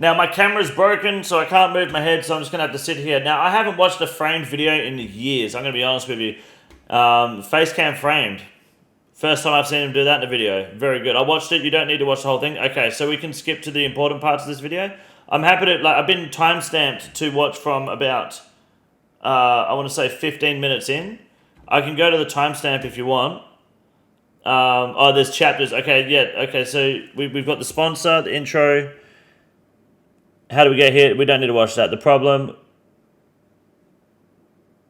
Now, my camera's broken, so I can't move my head, so I'm just going to have to sit here. Now, I haven't watched a framed video in years. I'm going to be honest with you. Face cam framed. First time I've seen him do that in a video. Very good. I watched it. You don't need to watch the whole thing. Okay, so we can skip to the important parts of this video. I'm happy to, I've been time-stamped to watch from about, I want to say 15 minutes in. I can go to the timestamp if you want. Oh, there's chapters. Okay, yeah. Okay, so we've got the sponsor, the intro. How do we get here? We don't need to watch that. The problem.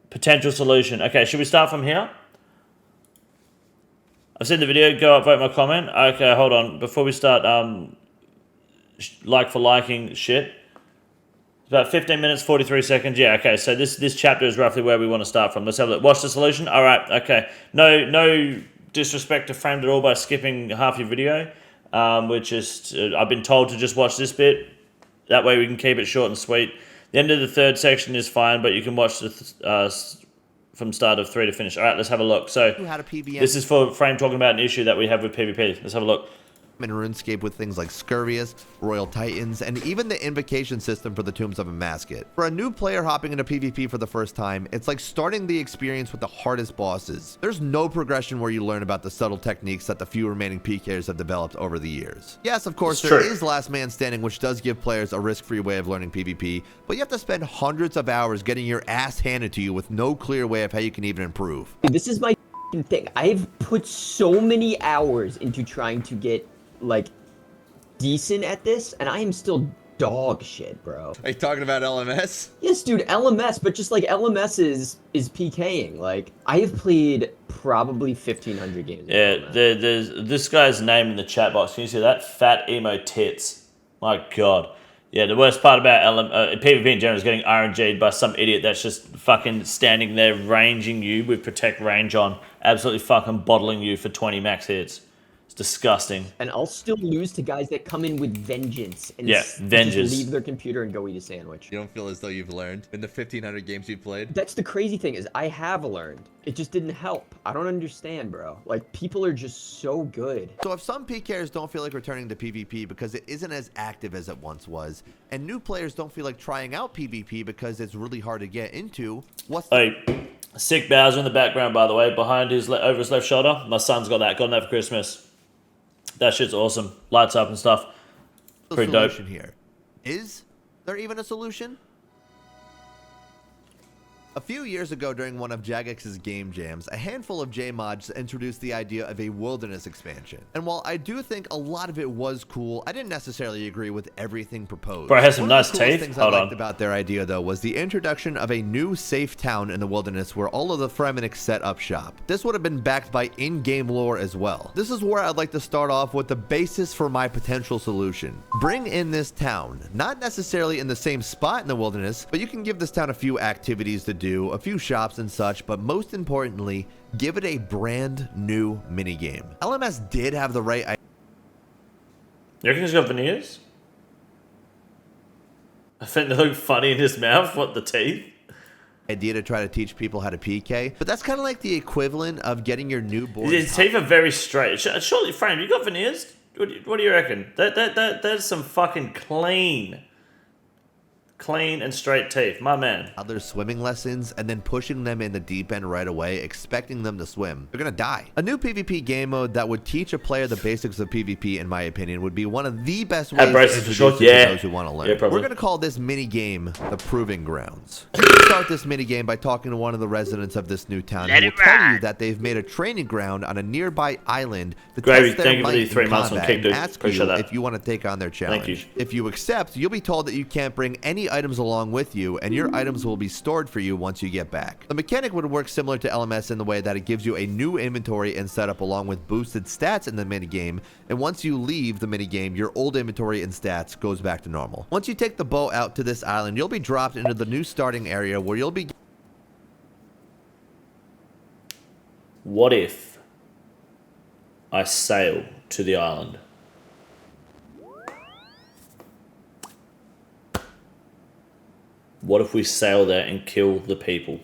Potential solution. Okay, should we start from here? I've seen the video. Go upvote my comment. Okay, hold on. Before we start, like for liking shit. It's about 15 minutes, 43 seconds. Yeah, okay, so this chapter is roughly where we want to start from. Let's have a look. Watch the solution. All right, okay. No disrespect to Framed at all by skipping half your video. Which is, I've been told to just watch this bit. That way we can keep it short and sweet. The end of the third section is fine, but you can watch the from start of 3 to finish. All right, let's have a look. So this is for Frame talking about an issue that we have with PvP. Let's have a look. In RuneScape with things like Scurvius, Royal Titans, and even the invocation system for the Tombs of a Masket. For a new player hopping into PvP for the first time, it's like starting the experience with the hardest bosses. There's no progression where you learn about the subtle techniques that the few remaining PKers have developed over the years. Yes, of course, there is Last Man Standing, which does give players a risk-free way of learning PvP, but you have to spend hundreds of hours getting your ass handed to you with no clear way of how you can even improve. This is my thing. I've put so many hours into trying to get like decent at this, and I am still dog shit, bro. Are you talking about LMS? Yes, dude, LMS, but just like LMS is PKing. Like, I have played probably 1,500 games. Yeah, there's this guy's name in the chat box. Can you see that? Fat emo tits. My God. Yeah, the worst part about PvP in general is getting RNG'd by some idiot that's just fucking standing there ranging you with Protect Range on, absolutely fucking bottling you for 20 max hits. It's disgusting. And I'll still lose to guys that come in with vengeance and just leave their computer and go eat a sandwich. You don't feel as though you've learned in the 1,500 games you've played? That's the crazy thing, is I have learned. It just didn't help. I don't understand, bro. Like, people are just so good. So if some PKers don't feel like returning to PvP because it isn't as active as it once was, and new players don't feel like trying out PvP because it's really hard to get into, what's the... Hey, sick Bowser in the background, by the way, behind his over his left shoulder. My son's got that for Christmas. That shit's awesome. Lights up and stuff. Pretty dope. Here. Is there even a solution? A few years ago during one of Jagex's game jams, a handful of J-mods introduced the idea of a wilderness expansion. And while I do think a lot of it was cool, I didn't necessarily agree with everything proposed. Bro, it has some nice teeth. Things I liked about their idea, though, was the introduction of a new safe town in the wilderness where all of the Fremeniks set up shop. This would have been backed by in-game lore as well. This is where I'd like to start off with the basis for my potential solution. Bring in this town, not necessarily in the same spot in the wilderness, but you can give this town a few activities to do, a few shops and such, but most importantly, give it a brand new minigame. LMS did have the right idea. You reckon he's got veneers? I think they look funny in his mouth. What, the teeth? Idea to try to teach people how to PK, but that's kind of like the equivalent of getting your newborn. His teeth are very straight. Surely, Frame, you got veneers? What do you reckon? That's some fucking clean and straight teeth, my man. Other swimming lessons and then pushing them in the deep end right away, expecting them to swim. They're gonna die. A new PvP game mode that would teach a player the basics of PvP, in my opinion, would be one of the best ways to introduce to those who want to learn. Yeah, we're gonna call this mini game the Proving Grounds. You can start this mini game by talking to one of the residents of this new town who will tell you that they've made a training ground on a nearby island to test their might in combat and ask you if you want to take on their challenge. Thank you. If you accept, you'll be told that you can't bring any items along with you, and your items will be stored for you once you get back. The mechanic would work similar to LMS in the way that it gives you a new inventory and setup along with boosted stats in the minigame, and once you leave the minigame, your old inventory and stats goes back to normal. Once you take the boat out to this island, you'll be dropped into the new starting area where you'll be... What if I sail to the island? What if we sail there and kill the people?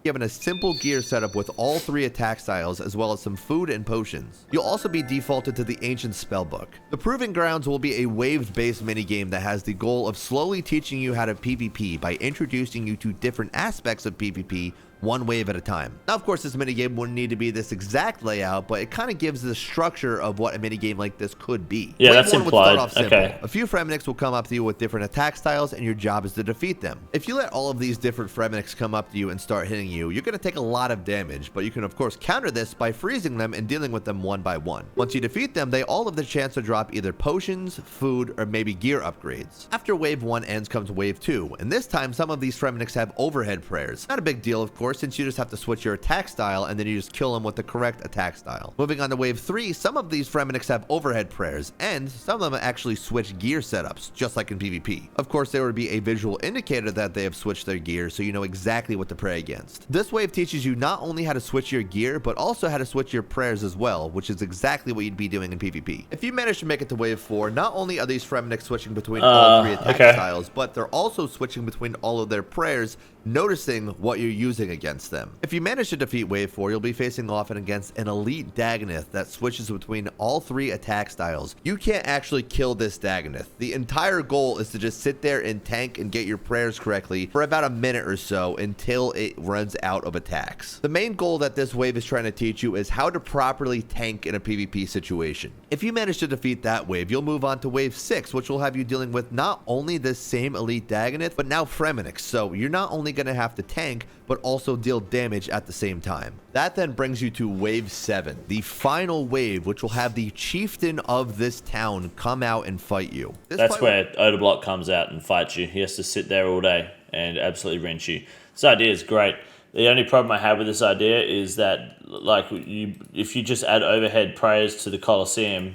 given a simple gear setup with all 3 attack styles as well as some food and potions. You'll also be defaulted to the Ancient Spellbook. The Proving Grounds will be a wave-based minigame that has the goal of slowly teaching you how to PvP by introducing you to different aspects of PvP one wave at a time. Now, of course, this minigame wouldn't need to be this exact layout, but it kind of gives the structure of what a minigame like this could be. Yeah, Wave that's 1 would start implied. off simple. Okay. A few Fremeniks will come up to you with different attack styles, and your job is to defeat them. If you let all of these different Fremeniks come up to you and start hitting you, you're going to take a lot of damage, but you can of course counter this by freezing them and dealing with them one by one. Once you defeat them, they all have the chance to drop either potions, food, or maybe gear upgrades. After wave 1 ends comes wave 2, and this time some of these Fremeniks have overhead prayers. Not a big deal, of course, since you just have to switch your attack style and then you just kill them with the correct attack style. Moving on to wave 3, some of these Fremeniks have overhead prayers, and some of them actually switch gear setups, just like in PvP. Of course, there would be a visual indicator that they have switched their gear, so you know exactly what to pray against. This wave teaches you not only how to switch your gear, but also how to switch your prayers as well, which is exactly what you'd be doing in PvP. If you manage to make it to wave 4, not only are these Fremeniks switching between all 3 attack styles, but they're also switching between all of their prayers, noticing what you're using against them. If you manage to defeat wave 4, you'll be facing off and against an elite Dagannoth that switches between all 3 attack styles. You can't actually kill this Dagannoth. The entire goal is to just sit there and tank and get your prayers correctly for about a minute or so until it runs out of attacks. The main goal that this wave is trying to teach you is how to properly tank in a PvP situation. If you manage to defeat that wave, you'll move on to wave 6, which will have you dealing with not only this same elite Dagannoth, but now Fremeniks. So you're not only going to have to tank, but also deal damage at the same time. That then brings you to wave 7, the final wave, which will have the chieftain of this town come out and fight you. That's where Odablock comes out and fights you. He has to sit there all day and absolutely wrench you. This idea is great. The only problem I have with this idea is that, like, if you just add overhead prayers to the Colosseum,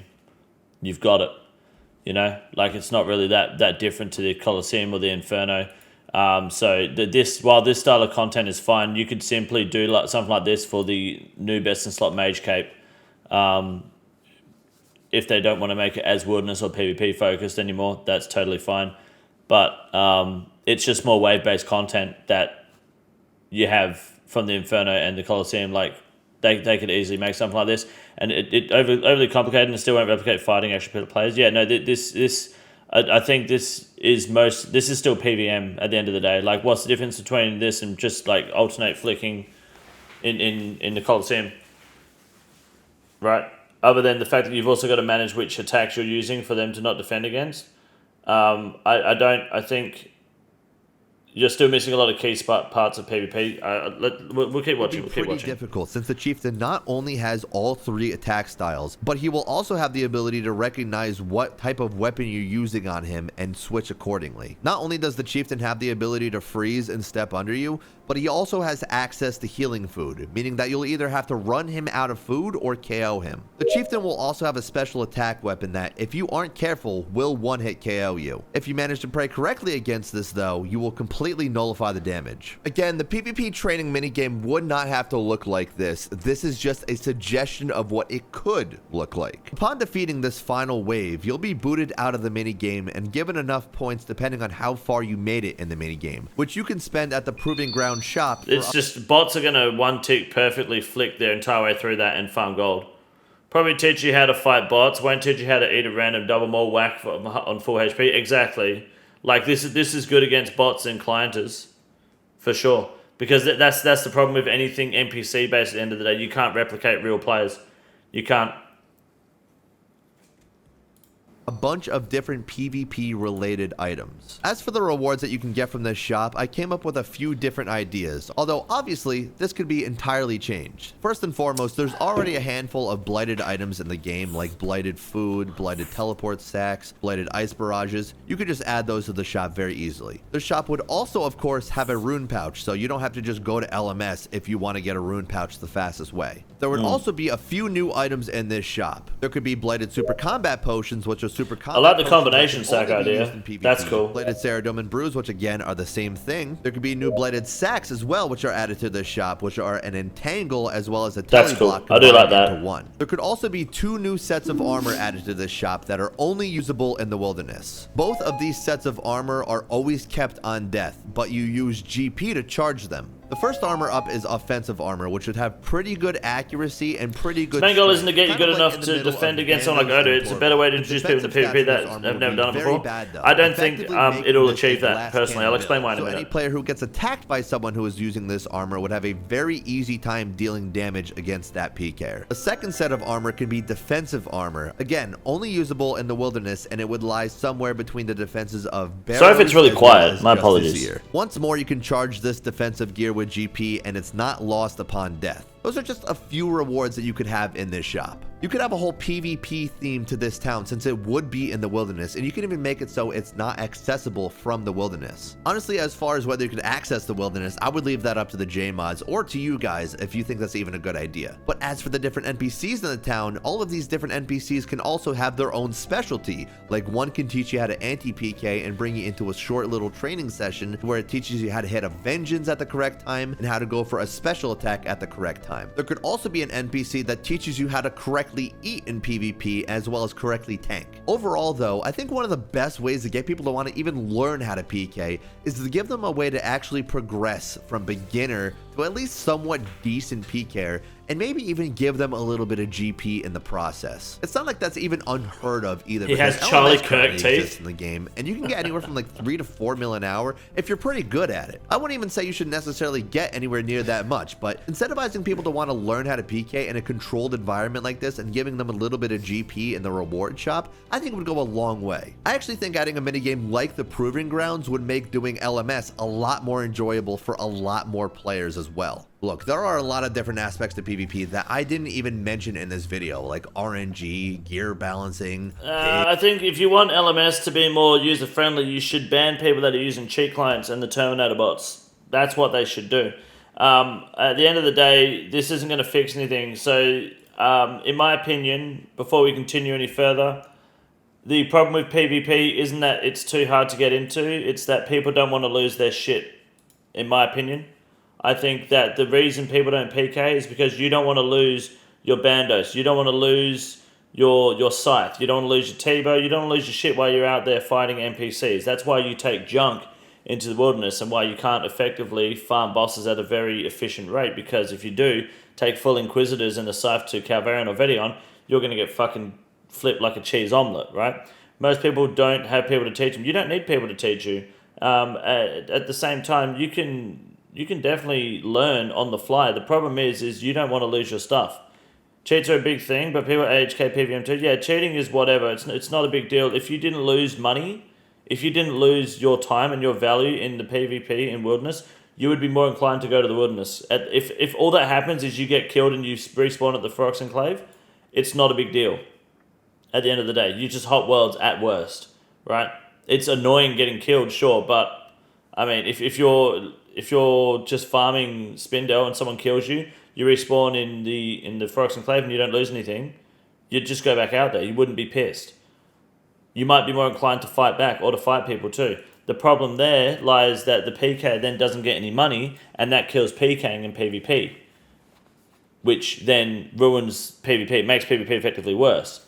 you've got it. You know, like, it's not really that different to the Colosseum or the Inferno. While this style of content is fine, you could simply do like something like this for the new best in slot Mage Cape. If they don't want to make it as wilderness or PvP focused anymore, that's totally fine. But it's just more wave based content that you have from the Inferno and the Colosseum. Like they could easily make something like this, and it overly complicated and still won't replicate fighting extra players. Yeah, no, I think this is still PVM at the end of the day. Like, what's the difference between this and just like alternate flicking in the Colosseum, right? Other than the fact that you've also got to manage which attacks you're using for them to not defend against. I think you're still missing a lot of key parts of PvP. We'll keep watching. It'll be pretty difficult since the chieftain not only has all 3 attack styles, but he will also have the ability to recognize what type of weapon you're using on him and switch accordingly. Not only does the chieftain have the ability to freeze and step under you, but he also has access to healing food, meaning that you'll either have to run him out of food or KO him. The chieftain will also have a special attack weapon that, if you aren't careful, will one-hit KO you. If you manage to pray correctly against this though, you will completely nullify the damage. Again, the PvP training minigame would not have to look like this. This is just a suggestion of what it could look like. Upon defeating this final wave, you'll be booted out of the minigame and given enough points depending on how far you made it in the minigame, which you can spend at the Proving Ground shop. It's just bots are going to one tick perfectly flick their entire way through that and farm gold. Probably teach you how to fight bots, won't teach you how to eat a random double mole whack on full HP. Exactly. Like, this is good against bots and clienters, for sure. Because that's the problem with anything NPC based at the end of the day. You can't replicate real players. You can't. A bunch of different PvP related items. As for the rewards that you can get from this shop, I came up with a few different ideas, although obviously this could be entirely changed. First and foremost, there's already a handful of blighted items in the game, like blighted food, blighted teleport stacks, blighted ice barrages. You could just add those to the shop very easily. The shop would also, of course, have a rune pouch, so you don't have to just go to LMS if you want to get a rune pouch the fastest way. There would also be a few new items in this shop. There could be blighted super combat potions, which are super combat. I like the combination stack idea. That's cool. Blighted Ceridome and Brews, which again are the same thing. There could be new blighted sacks as well, which are added to this shop, which are an entangle as well as a teleblock. Cool. I do like that. One. There could also be 2 new sets of armor added to this shop that are only usable in the wilderness. Both of these sets of armor are always kept on death, but you use GP to charge them. The first armor up is offensive armor, which should have pretty good accuracy and pretty good Main goal isn't to get you strength, good kind of enough like in to the middle defend of against someone like Bandos Odo. and It's a Torval. better way to The introduce people to defensive stats PvP of this that armor have would never be done it very before. bad, though, I don't think effectively it'll making this achieve a that glass personally. cannon I'll explain build. why in a So minute. any player who gets attacked by someone who is using this armor would have a very easy time dealing damage against that PK. The second set of armor can be defensive armor. Again, only usable in the wilderness, and it would lie somewhere between the defenses of barrows. Sorry if it's really as well quiet. as My Justice apologies. Seer. Once more, you can charge this defensive gear with GP, and it's not lost upon death. Those are just a few rewards that you could have in this shop. You could have a whole PvP theme to this town since it would be in the wilderness, and you can even make it so it's not accessible from the wilderness. Honestly, as far as whether you could access the wilderness, I would leave that up to the JMods or to you guys if you think that's even a good idea. But as for the different NPCs in the town, all of these different NPCs can also have their own specialty. Like one can teach you how to anti-PK and bring you into a short little training session where it teaches you how to hit a vengeance at the correct time and how to go for a special attack at the correct time. There could also be an NPC that teaches you how to correctly eat in PvP as well as correctly tank. Overall though, I think one of the best ways to get people to want to even learn how to PK is to give them a way to actually progress from beginner to at least somewhat decent PKer, and maybe even give them a little bit of GP in the process. It's not like that's even unheard of either. He has because Charlie LMS Kirk currently teeth. exists in the game, and you can get anywhere from like 3 to 4 mil an hour if you're pretty good at it. I wouldn't even say you should necessarily get anywhere near that much, but incentivizing people to want to learn how to PK in a controlled environment like this and giving them a little bit of GP in the reward shop, I think would go a long way. I actually think adding a minigame like the Proving Grounds would make doing LMS a lot more enjoyable for a lot more players as well. Look, there are a lot of different aspects to PvP that I didn't even mention in this video, like RNG, gear balancing. I think if you want LMS to be more user-friendly, you should ban people that are using cheat clients and the Terminator bots. That's what they should do. At the end of the day, this isn't going to fix anything. So, in my opinion, before we continue any further, the problem with PvP isn't that it's too hard to get into, it's that people don't want to lose their shit, in my opinion. I think that the reason people don't PK is because you don't want to lose your bandos. You don't want to lose your scythe. You don't want to lose your T-bow. You don't want to lose your shit while you're out there fighting NPCs. That's why you take junk into the wilderness and why you can't effectively farm bosses at a very efficient rate. Because if you do take full Inquisitors and the scythe to Calvarian or Vedion, you're going to get fucking flipped like a cheese omelette, right? Most people don't have people to teach them. You don't need people to teach you. At the same time, you can definitely learn on the fly. The problem is you don't want to lose your stuff. Cheats are a big thing, but people at AHK PVM2, yeah, cheating is whatever. It's not a big deal. If you didn't lose money, if you didn't lose your time and your value in the PvP in Wilderness, you would be more inclined to go to the Wilderness. If all that happens is you get killed and you respawn at the Ferox Enclave, it's not a big deal. At the end of the day, you just hot worlds at worst, right? It's annoying getting killed, sure, but I mean, if you're just farming Spindle and someone kills you, you respawn in the Ferox Enclave and you don't lose anything, you'd just go back out there. You wouldn't be pissed. You might be more inclined to fight back or to fight people too. The problem there lies that the PK then doesn't get any money, and that kills PKing in PvP, which then ruins PvP. It makes PvP effectively worse.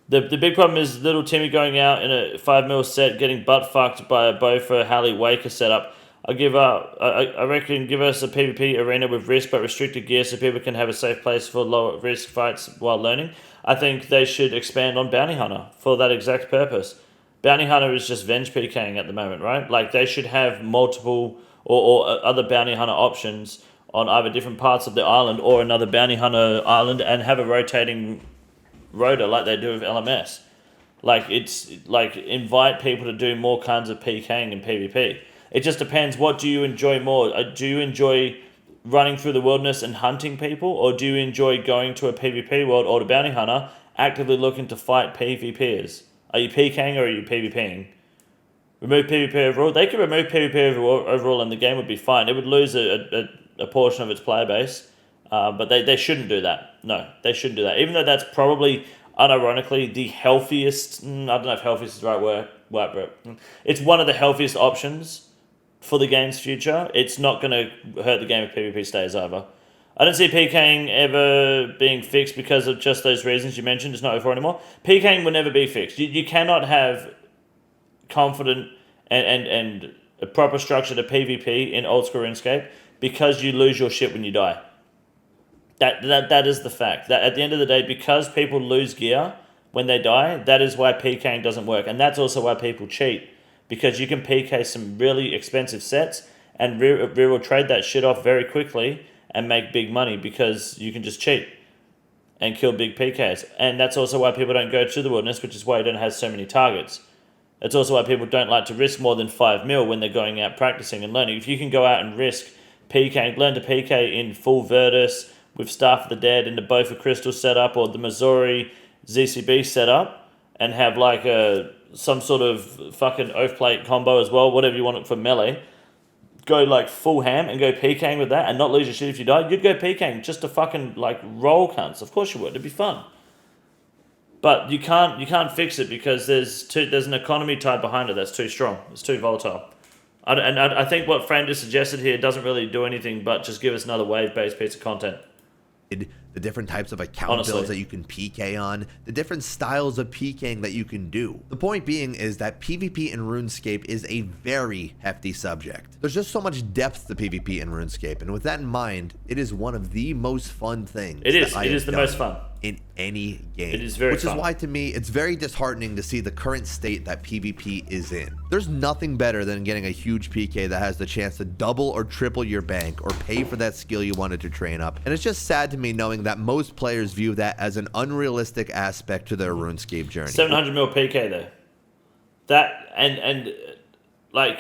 The big problem is little Timmy going out in a 5mm set, getting butt fucked by a Bofa Halley Waker setup. I reckon give us a PvP arena with risk but restricted gear so people can have a safe place for low risk fights while learning. I think they should expand on Bounty Hunter for that exact purpose. Bounty Hunter is just Venge PKing at the moment, right? Like they should have multiple or other Bounty Hunter options on either different parts of the island or another Bounty Hunter island and have a rotating rota like they do with LMS. Like it's like invite people to do more kinds of PKing in PvP. It just depends. What do you enjoy more? Do you enjoy running through the wilderness and hunting people, or do you enjoy going to a PvP world or to Bounty Hunter actively looking to fight PvPers? Are you PKing or are you PvPing? Remove PvP overall. They could remove PvP overall and the game would be fine. It would lose a portion of its player base, but they shouldn't do that. No, they shouldn't do that. Even though that's probably, unironically, the healthiest... I don't know if healthiest is the right word. It's one of the healthiest options for the game's future. It's not going to hurt the game if PvP stays over. I don't see PKing ever being fixed because of just those reasons you mentioned. It's not over anymore. PKing will never be fixed. You cannot have confident and a proper structure to PvP in old school Runescape. because you lose your shit when you die. That is the fact. That at the end of the day, because people lose gear when they die, that is why PKing doesn't work. And that's also why people cheat. Because you can PK some really expensive sets and Real will trade that shit off very quickly and make big money because you can just cheat and kill big PKs. And that's also why people don't go to the wilderness, which is why you don't have so many targets. It's also why people don't like to risk more than 5 mil when they're going out practicing and learning. If you can go out and risk PK, learn to PK in full Virtus with Staff of the Dead in the Bofa Crystal setup or the Missouri ZCB setup and have like some sort of fucking oath plate combo as well, whatever you want it for melee, go like full ham and go PKing with that and not lose your shit if you die, you'd go PKing just to fucking like roll cunts. Of course you would. It'd be fun. But you can't fix it because there's an economy tied behind it that's too strong. It's too volatile. I think what Frame just suggested here doesn't really do anything but just give us another wave-based piece of content. The different types of account builds that you can PK on, the different styles of PKing that you can do. The point being is that PvP in RuneScape is a very hefty subject. There's just so much depth to PvP in RuneScape, and with that in mind, it is one of the most fun things. It is the most fun in any game. It is very Which fun. is why, to me, it's very disheartening to see the current state that PvP is in. There's nothing better than getting a huge PK that has the chance to double or triple your bank or pay for that skill you wanted to train up. And it's just sad to me knowing that most players view that as an unrealistic aspect to their RuneScape journey. 700 mil PK though. That and like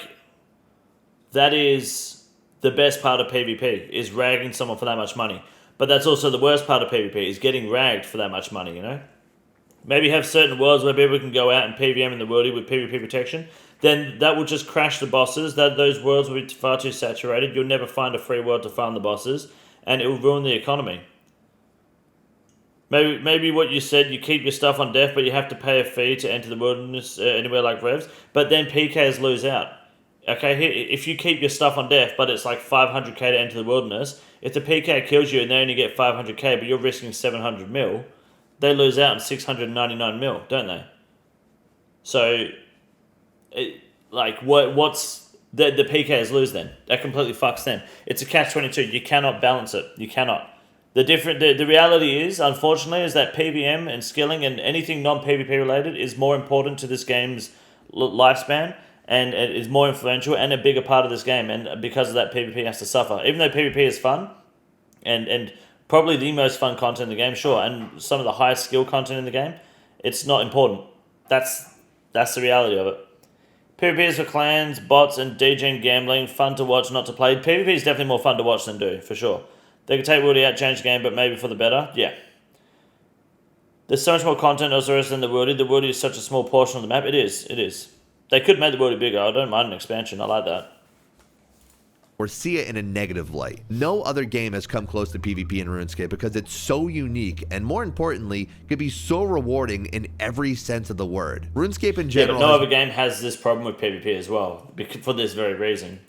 that is the best part of PvP, is ragging someone for that much money. But that's also the worst part of PvP, is getting ragged for that much money, you know? Maybe have certain worlds where people can go out and PvM in the worldie with PvP protection. Then that will just crash the bosses. Those worlds will be far too saturated. You'll never find a free world to farm the bosses. And it will ruin the economy. Maybe what you said, you keep your stuff on death, but you have to pay a fee to enter the wilderness anywhere like Revs. But then PKs lose out. Okay, if you keep your stuff on death, but it's like 500k to enter the wilderness, if the PK kills you and they only get 500k, but you're risking 700 mil, they lose out on 699 mil, don't they? So, what's the PKs lose then? That completely fucks them. It's a catch-22. You cannot balance it. You cannot. The reality is, unfortunately, is that PvM and skilling and anything non-PvP related is more important to this game's lifespan. And it is more influential and a bigger part of this game. And because of that, PvP has to suffer. Even though PvP is fun, and probably the most fun content in the game, sure, and some of the highest skill content in the game, it's not important. That's the reality of it. PvP is for clans, bots, and DJing gambling. Fun to watch, not to play. PvP is definitely more fun to watch than do, for sure. They could take Wildy out, change the game, but maybe for the better. Yeah. There's so much more content OSRS than the Wildy. The Wildy is such a small portion of the map. It is. They could make the world bigger. I don't mind an expansion. I like that. Or see it in a negative light. No other game has come close to PvP in RuneScape because it's so unique and, more importantly, can be so rewarding in every sense of the word. RuneScape in general, but no other game has this problem with PvP as well, for this very reason.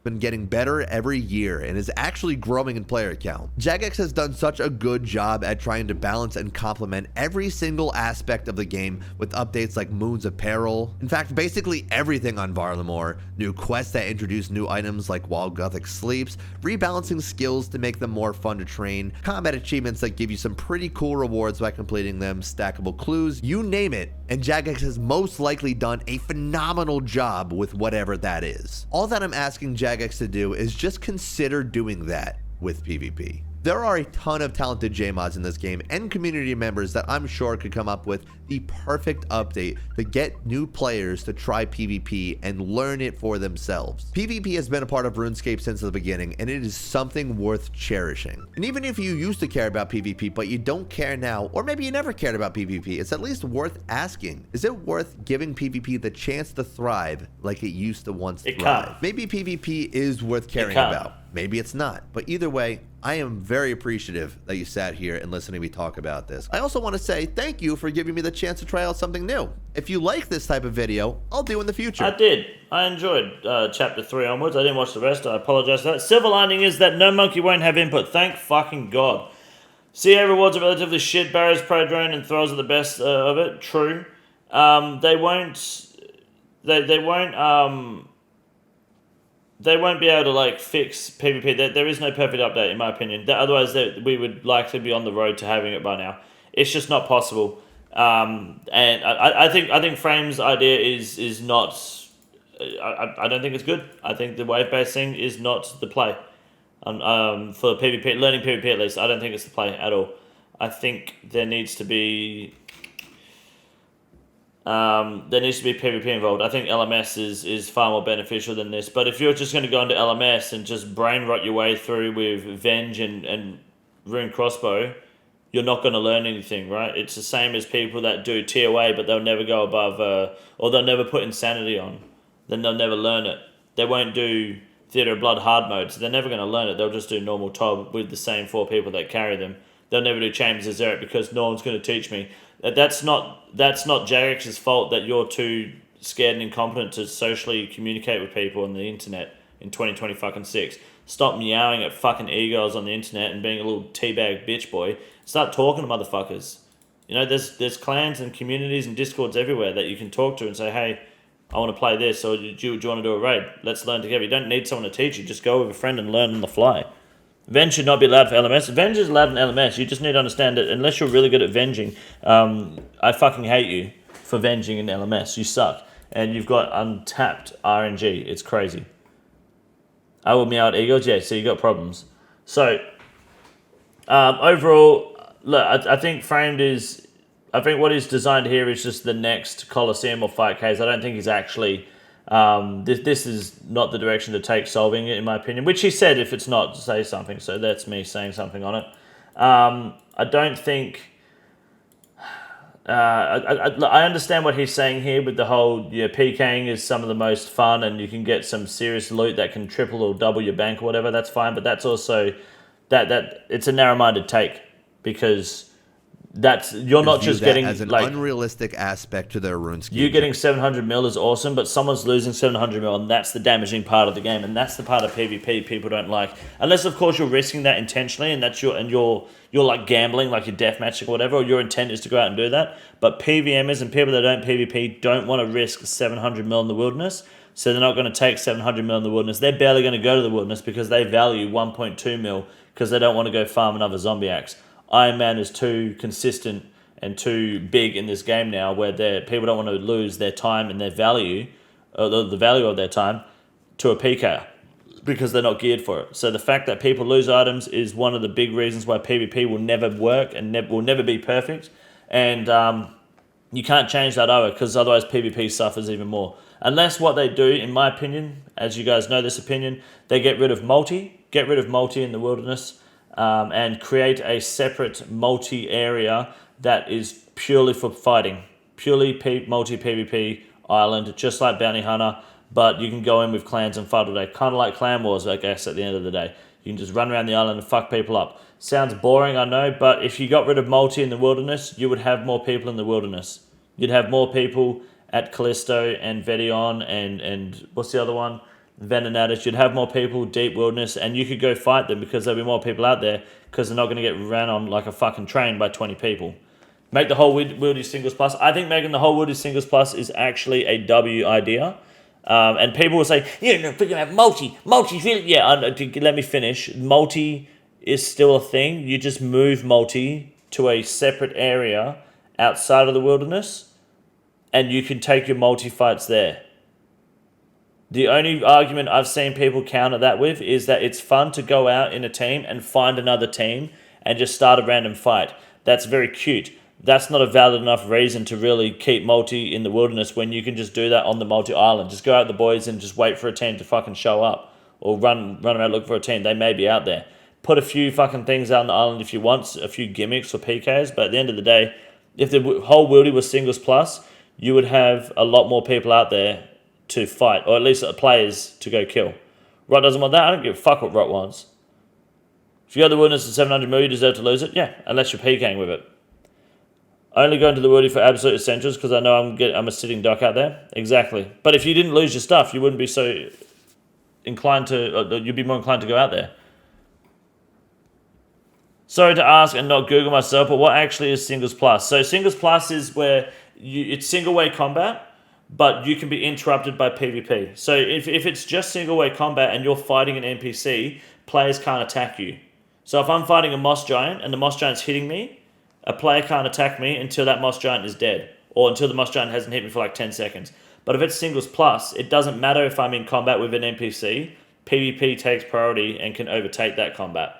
Been getting better every year and is actually growing in player count. Jagex has done such a good job at trying to balance and complement every single aspect of the game with updates like Moon's Apparel. In fact, basically everything on Varlamore, new quests that introduce new items like While Gothic Sleeps, rebalancing skills to make them more fun to train, combat achievements that give you some pretty cool rewards by completing them, stackable clues, you name it, and Jagex has most likely done a phenomenal job with whatever that is. All that I'm asking Jagex to do is just consider doing that with PvP. There are a ton of talented JMods in this game and community members that I'm sure could come up with the perfect update to get new players to try PvP and learn it for themselves. PvP has been a part of RuneScape since the beginning, and it is something worth cherishing. And even if you used to care about PvP but you don't care now, or maybe you never cared about PvP, it's at least worth asking. Is it worth giving PvP the chance to thrive like it used to once thrive? Maybe PvP is worth caring about. Maybe it's not. But either way, I am very appreciative that you sat here and listened to me talk about this. I also want to say thank you for giving me the chance to try out something new. If you like this type of video, I'll do in the future. I did. I enjoyed chapter 3 onwards. I didn't watch the rest. I apologize for that. Silver lining is that no monkey won't have input. Thank fucking God. CA rewards are relatively shit. Barrows, pro drone, and throws are the best of it. True. They won't they won't be able to like fix PvP. There is no perfect update in my opinion. Otherwise, we would likely be on the road to having it by now. It's just not possible. And I think Frame's idea is not. I don't think it's good. I think the wave-based thing is not the play. For PvP, learning PvP at least, I don't think it's the play at all. I think there needs to be PvP involved. I think LMS is far more beneficial than this. But if you're just going to go into LMS and just brain rot your way through with Venge and Rune Crossbow, you're not going to learn anything, right? It's the same as people that do TOA, but they'll never go above, or they'll never put Insanity on. Then they'll never learn it. They won't do Theatre of Blood hard mode, so they're never going to learn it. They'll just do normal TOB with the same 4 people that carry them. They'll never do Chambers of Zereth because no one's going to teach me. That's not Jagex's fault that you're too scared and incompetent to socially communicate with people on the internet in 2026. Stop meowing at fucking e-girls on the internet and being a little teabag bitch boy. Start talking to motherfuckers. You know, there's clans and communities and discords everywhere that you can talk to and say, hey, I want to play this, or do you want to do a raid? Let's learn together. You don't need someone to teach you. Just go with a friend and learn on the fly. Venge should not be allowed for LMS. Venge is allowed in LMS. You just need to understand that unless you're really good at venging, I fucking hate you for venging in LMS. You suck. And you've got untapped RNG. It's crazy. I will meow at egos. Yeah, so you got problems. So, overall, look, I think Framed is... I think what he's designed here is just the next Colosseum or Fight Case. I don't think he's actually... this is not the direction to take solving it, in my opinion. Which he said, if it's not, say something. So that's me saying something on it. I don't think... I understand what he's saying here with the whole PKing is some of the most fun and you can get some serious loot that can triple or double your bank or whatever. That's fine, but that's also... that it's a narrow-minded take because... you're not just getting as an like unrealistic aspect to their Runescape. You getting 700 mil is awesome, but someone's losing 700 mil, and that's the damaging part of the game, and that's the part of PvP people don't like. Unless, of course, you're risking that intentionally, and you're like gambling, like your deathmatch or whatever, or your intent is to go out and do that. But PVMers and people that don't PvP don't want to risk 700 mil in the wilderness, so they're not going to take 700 mil in the wilderness. They're barely going to go to the wilderness because they value 1.2 mil because they don't want to go farm another zombie axe. Ironman is too consistent and too big in this game now where people don't want to lose their time and their value, the value of their time, to a PK because they're not geared for it. So the fact that people lose items is one of the big reasons why PvP will never work and will never be perfect. And you can't change that over because otherwise PvP suffers even more. Unless what they do, in my opinion, as you guys know this opinion, they get rid of multi in the wilderness, and create a separate multi-area that is purely for fighting. Purely multi-PvP island, just like Bounty Hunter, but you can go in with clans and fight all day. Kind of like Clan Wars, I guess, at the end of the day. You can just run around the island and fuck people up. Sounds boring, I know, but if you got rid of multi in the wilderness, you would have more people in the wilderness. You'd have more people at Callisto and Vedion and what's the other one? Venenatus. You'd have more people, deep wilderness, and you could go fight them because there'll be more people out there because they're not going to get ran on like a fucking train by 20 people. Make the whole Wildy Singles Plus. I think making the whole Wildy Singles Plus is actually a W idea. And people will say, yeah, no, but you have multi, yeah, let me finish. Multi is still a thing. You just move multi to a separate area outside of the wilderness, and you can take your multi fights there. The only argument I've seen people counter that with is that it's fun to go out in a team and find another team and just start a random fight. That's very cute. That's not a valid enough reason to really keep multi in the wilderness when you can just do that on the multi-island. Just go out with the boys and just wait for a team to fucking show up. Or run around looking for a team. They may be out there. Put a few fucking things out on the island if you want, a few gimmicks or PKs, but at the end of the day, if the whole Wildy was Singles Plus, you would have a lot more people out there to fight, or at least players to go kill. Rot doesn't want that. I don't give a fuck what Rot wants. If you go to the wilderness at 700 mil, you deserve to lose it. Yeah, unless you're PKing with it. Only go into the Wildy for absolute essentials because I know I'm a sitting duck out there. Exactly. But if you didn't lose your stuff, you wouldn't be so inclined to. You'd be more inclined to go out there. Sorry to ask and not Google myself, but what actually is Singles Plus? So Singles Plus is where it's single way combat. but you can be interrupted by PvP. So if it's just single-way combat and you're fighting an NPC, players can't attack you. So if I'm fighting a Moss Giant and the Moss Giant's hitting me, a player can't attack me until that Moss Giant is dead, or until the Moss Giant hasn't hit me for like 10 seconds. But if it's singles plus, it doesn't matter if I'm in combat with an NPC, PvP takes priority and can overtake that combat.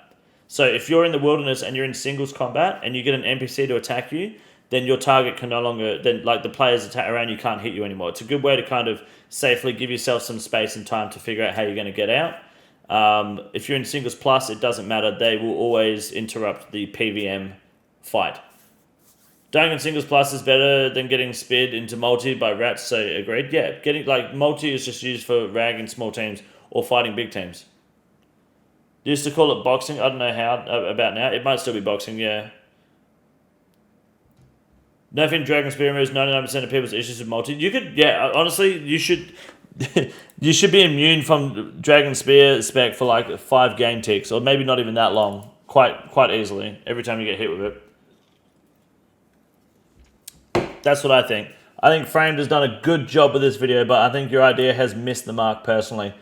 So if you're in the wilderness and you're in singles combat and you get an NPC to attack you, then your target can no longer, then like the players attack around you can't hit you anymore. It's a good way to kind of safely give yourself some space and time to figure out how you're going to get out. If you're in singles plus, it doesn't matter. They will always interrupt the PVM fight. Dying in singles plus is better than getting speared into multi by rats, so agreed. Yeah, getting like multi is just used for ragging small teams or fighting big teams. Used to call it boxing. I don't know how about now. It might still be boxing, yeah. Nerfing Dragon Spear removes 99% of people's issues with multi. You could, yeah, honestly, you should you should be immune from Dragon Spear spec for like 5 game ticks, or maybe not even that long. Quite easily, every time you get hit with it. That's what I think. I think Framed has done a good job with this video, but I think your idea has missed the mark personally.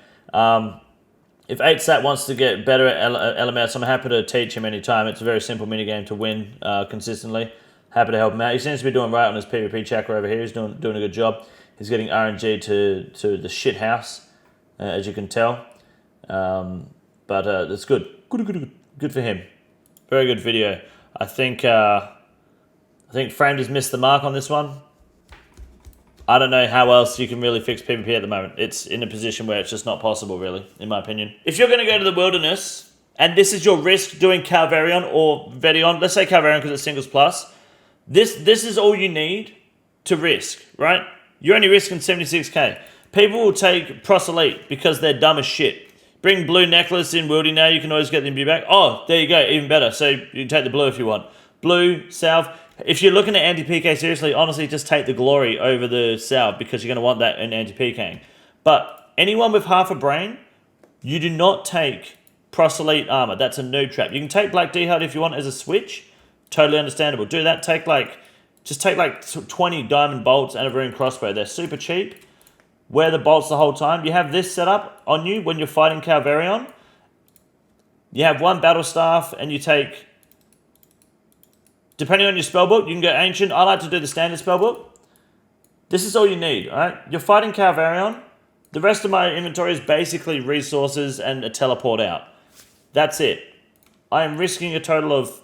If 8sat wants to get better at LMS, I'm happy to teach him anytime. It's a very simple minigame to win consistently. Happy to help him out. He seems to be doing right on his PvP tracker over here. He's doing a good job. He's getting RNG to the shit house, as you can tell. But it's good. Good for him. Very good video. I think Framed has missed the mark on this one. I don't know how else you can really fix PvP at the moment. It's in a position where it's just not possible, really, in my opinion. If you're going to go to the wilderness, and this is your risk doing Calvarion or Vedion, let's say Calvarion because it's singles plus, this is all you need to risk, right? You're only risking 76k. People will take Proselyte because they're dumb as shit. Bring blue necklace in Wildy now, you can always get the imbue back. Oh, there you go, even better. So you can take the blue if you want. Blue, salve. If you're looking at anti-PK seriously, honestly, just take the glory over the salve because you're going to want that in anti-PKing. But anyone with half a brain, you do not take Proselyte armor. That's a noob trap. You can take Black D-Hard if you want as a switch. Totally understandable. Do that. Just take like 20 diamond bolts and a rune crossbow. They're super cheap. Wear the bolts the whole time. You have this set up on you when you're fighting Calvarion. You have one battle staff and you take... Depending on your spellbook, you can go Ancient. I like to do the standard spellbook. This is all you need, alright? You're fighting Calvarion. The rest of my inventory is basically resources and a teleport out. That's it. I am risking a total of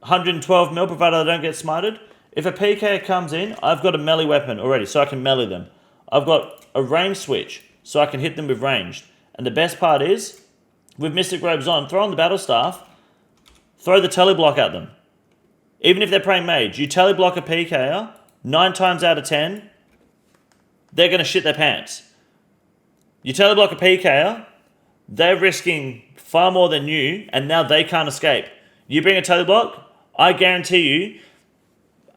112 mil, provided I don't get smited. If a PK comes in, I've got a melee weapon already, so I can melee them. I've got a range switch, so I can hit them with ranged. And the best part is, with Mystic Robes on, throw on the battle staff, throw the teleblock at them. Even if they're praying mage, you teleblock a PKer, 9 times out of 10, they're going to shit their pants. You teleblock a PKer, they're risking far more than you, and now they can't escape. You bring a teleblock, I guarantee you,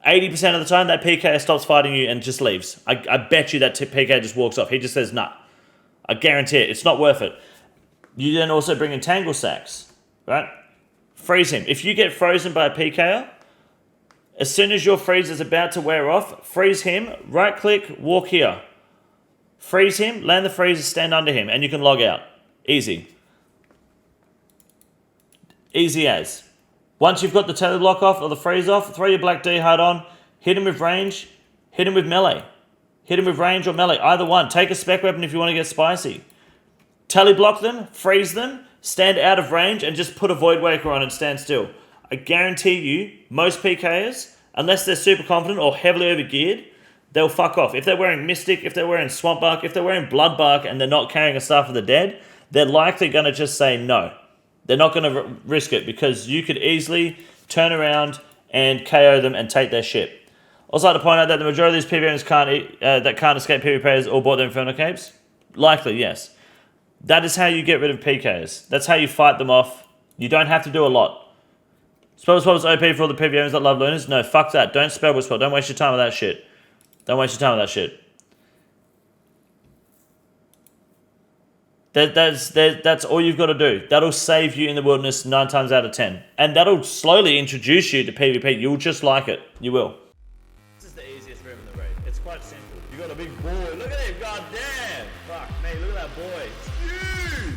80% of the time that PKer stops fighting you and just leaves. I bet you that PKer just walks off. He just says, nah. I guarantee it. It's not worth it. You then also bring in Tangle Sacks, right? Freeze him. If you get frozen by a PKer, as soon as your freeze is about to wear off, freeze him, right click, walk here. Freeze him, land the freeze, stand under him, and you can log out. Easy. Easy as. Once you've got the teleblock off or the freeze off, throw your Black D-Hard on, hit him with range, hit him with melee. Hit him with range or melee, either one. Take a spec weapon if you want to get spicy. Teleblock them, freeze them, stand out of range, and just put a Void Waker on and stand still. I guarantee you, most PKers, unless they're super confident or heavily overgeared, they'll fuck off. If they're wearing Mystic, if they're wearing Swamp Bark, if they're wearing Blood Bark and they're not carrying a Staff of the Dead, they're likely going to just say no. They're not going to risk it because you could easily turn around and KO them and take their ship. Also, like to point out that the majority of these PvPers can't escape PvPers all bought their Inferno Capes. Likely, yes. That is how you get rid of PKs. That's how you fight them off. You don't have to do a lot. Spellbook is OP for all the PvPers that love Lunas. No, fuck that. Don't Spellbook spell. Don't waste your time with that shit. Don't waste your time with that shit. That's all you've got to do. That'll save you in the wilderness 9 times out of 10. And that'll slowly introduce you to PvP. You'll just like it. You will. This is the easiest room in the raid. It's quite a big boy. Look at him, goddamn. Fuck me, look at that boy. Huge.